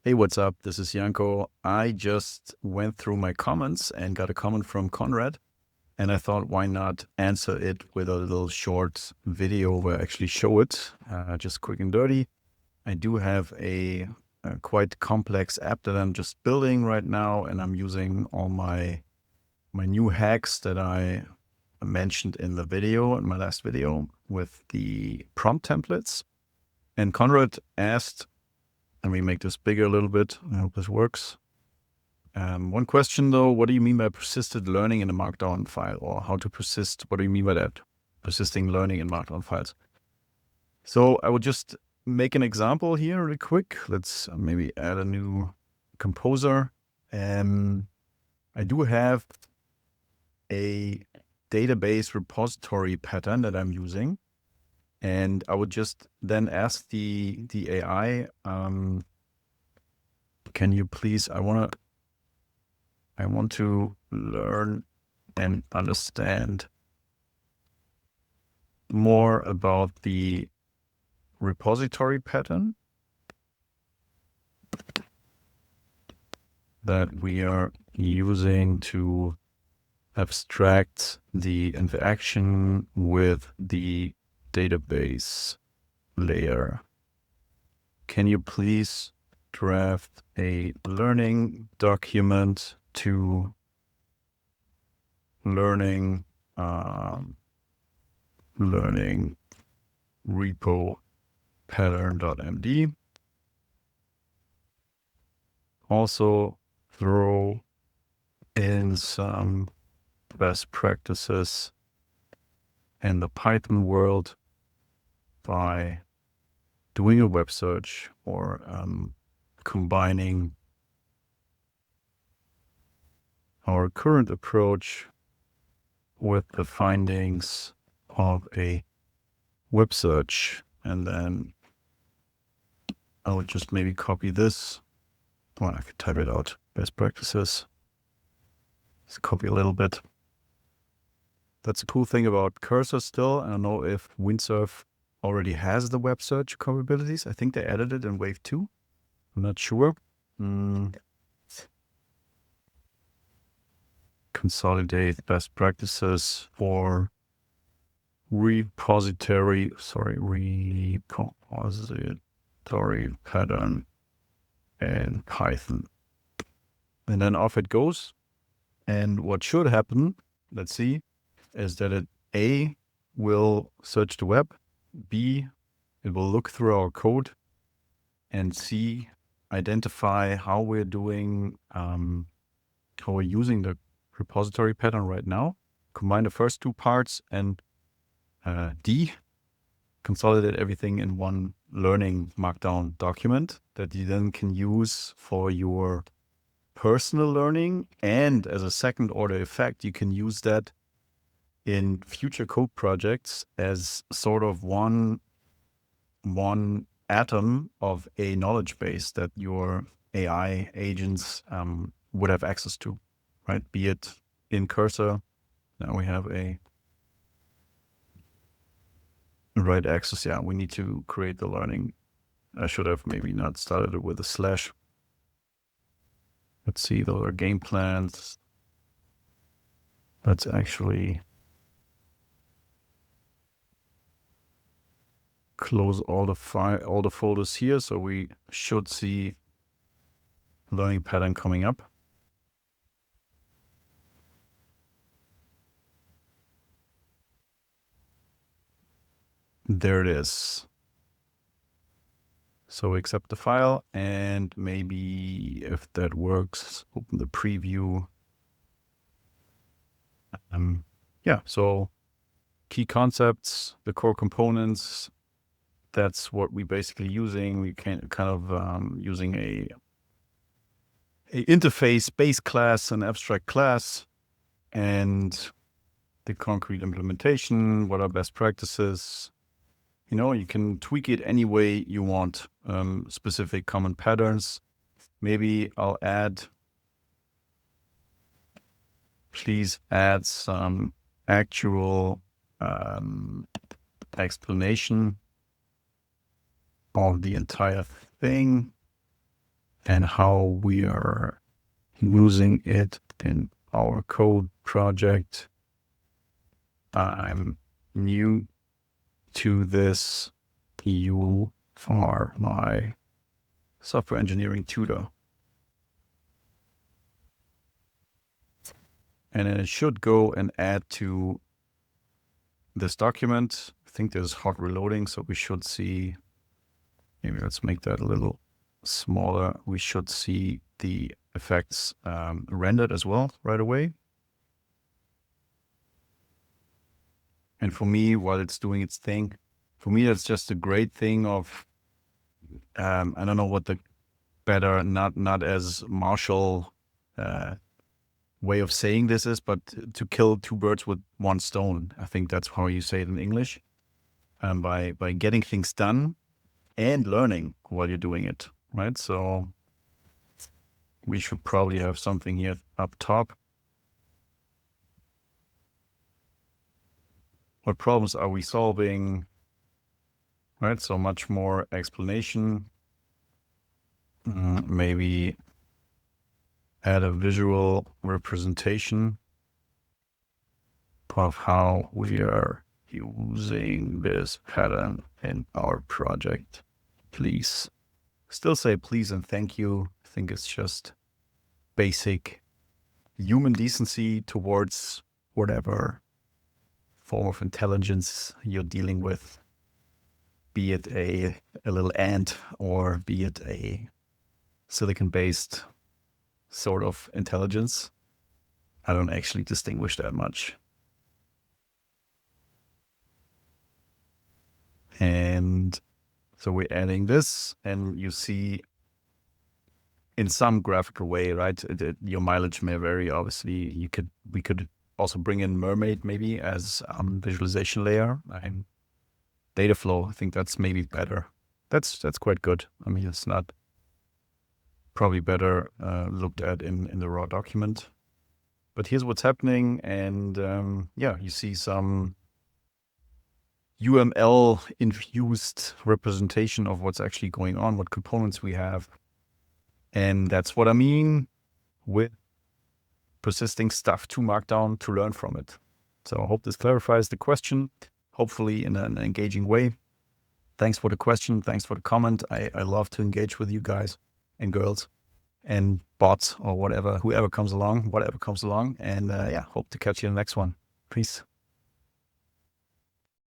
Hey, what's up? This is Janko. I just went through my comments and got a comment from Conrad, and I thought, why not answer it with a little short video where I actually show it, just quick and dirty. I do have a quite complex app that I'm just building right now, and I'm using all my new hacks that I mentioned in the video, in my last video, with the prompt templates. And Conrad asked, let me make this bigger a little bit. I hope this works. One question though, what do you mean by persisted learning in a Markdown file, or how to persist? What do you mean by that? Persisting learning in Markdown files. So I would just make an example here really quick. Let's maybe add a new composer. I do have a database repository pattern that I'm using. And I would just then ask the AI, can you please, I want to learn and understand more about the repository pattern that we are using to abstract the interaction with the database layer. Can you please draft a learning document to learning repo pattern.md? Also throw in some best practices in the Python world by doing a web search or combining our current approach with the findings of a web search. And then I would just maybe copy this. Well, I could type it out. Best practices. Let's copy a little bit. That's a cool thing about Cursor still. I don't know if Windsurf already has the web search capabilities. I think they added it in wave 2. I'm not sure. Consolidate best practices for repository pattern in Python. And then off it goes. And what should happen, let's see, is that it A, will search the web, B, it will look through our code, and C, identify how we're doing, how we're using the repository pattern right now, combine the first two parts, and D, consolidate everything in one learning Markdown document that you then can use for your personal learning. And as a second order effect, you can use that in future code projects as sort of one atom of a knowledge base that your AI agents would have access to, right? Be it in Cursor. Now we have a right access. Yeah, we need to create the learning. I should have maybe not started it with a slash. Let's see, those are game plans. Let's actually close all the folders here, so we should see learning pattern coming up. There it is. So we accept the file, and maybe if that works, open the preview. Yeah, so key concepts, the core components, that's what we basically using. We can kind of using a interface base class, an abstract class, and the concrete implementation, what are best practices. You know, you can tweak it any way you want, specific common patterns. Maybe I'll please add some actual explanation of the entire thing. and how we are using it in our code project. I'm new to this. You are my software engineering tutor. And then it should go and add to this document. I think there's hot reloading, so we should see, maybe let's make that a little smaller. We should see the effects rendered as well right away. And for me, while it's doing its thing, for me, that's just a great thing of, I don't know what the better, not as martial way of saying this is, but to kill two birds with one stone. I think that's how you say it in English. By getting things done and learning while you're doing it, right? So we should probably have something here up top. What problems are we solving? Right, so much more explanation. Maybe add a visual representation of how we are using this pattern in our project. Please. Still say please and thank you. I think it's just basic human decency towards whatever form of intelligence you're dealing with, be it a little ant or be it a silicon-based sort of intelligence. I don't actually distinguish that much. And so we're adding this, and you see in some graphical way, right? Your mileage may vary. Obviously, we could also bring in Mermaid maybe as visualization layer and data flow. I think that's maybe better. That's quite good. I mean, it's not probably better looked at in the raw document. But here's what's happening, and yeah, you see some UML-infused representation of what's actually going on, what components we have. And that's what I mean with persisting stuff to Markdown to learn from it. So I hope this clarifies the question, hopefully in an engaging way. Thanks for the question. Thanks for the comment. I love to engage with you guys and girls and bots or whatever, whoever comes along, whatever comes along. And yeah, hope to catch you in the next one. Peace.